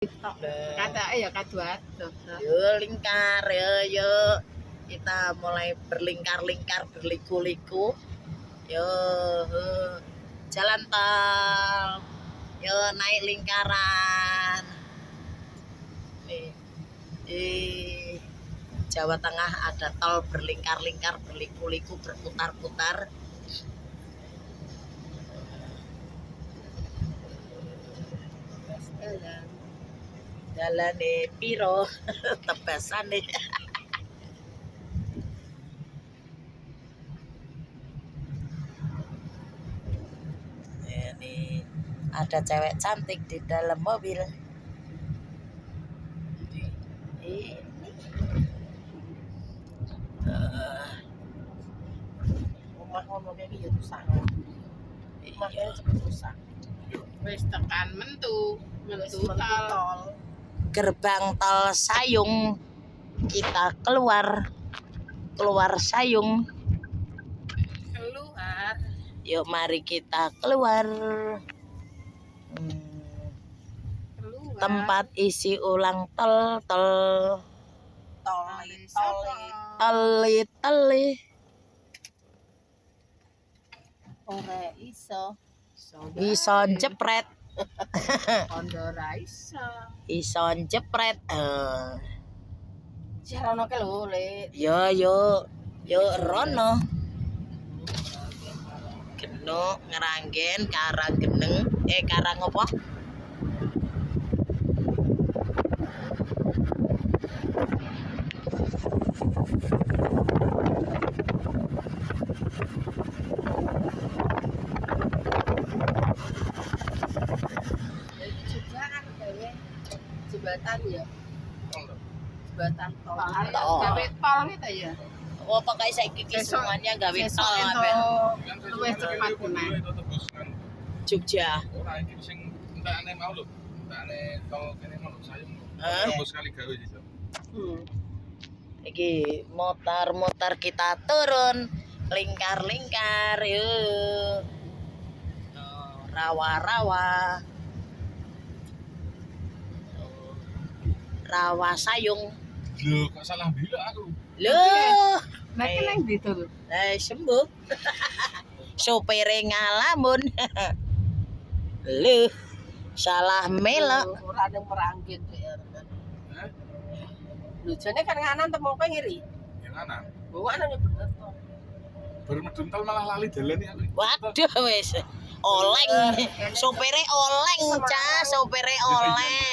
Kata ya kadua tuh. Yuk lingkar yuk kita mulai berlingkar-lingkar berliku-liku. Yuk jalan tol. Yuk naik lingkaran. Nih di Jawa Tengah ada tol berlingkar-lingkar berliku-liku berputar-putar. Jalan piro tebasan nih. Ini ada cewek cantik di dalam mobil. Rumah ngomong kayak gitu rusak. Rumahnya cepet rusak. Wes tekan mentu tol. Gerbang tol Sayung, kita keluar Sayung. Keluar. Yuk mari kita keluar. Tempat isi ulang tol toli. Ore iso jepret. Ondora iso jepret. Jarono ke lho, Le. Yo rono. Geno ngeranggen karang geneng karang apa? Jembatan ya. Jembatan tol. Gawe tol gitu ya. Oh, pakai saiki semuanya gawe tol Luwih cepat meneh. Jogja. Ora iki sing entekane mau lho. Entekane tol kene mau Sayung. Tembus kali gawe iki. Iki motor kita turun lingkar-lingkar yuk. Rawa-rawa. Rawa Sayung. Lho, kok salah bilang aku. Loh, Nek nang ndi to? sembuh. Sopire ngalamun. Loh, salah melok. Ora ada meranggit ya. Lho jane kan nganan temu kowe ngiri. Yang kanan. Bawa ana bener to. Baru medun tol malah lali dalan iki. Waduh wis. Oleng. Sopire oleng, Cah, sopire oleng.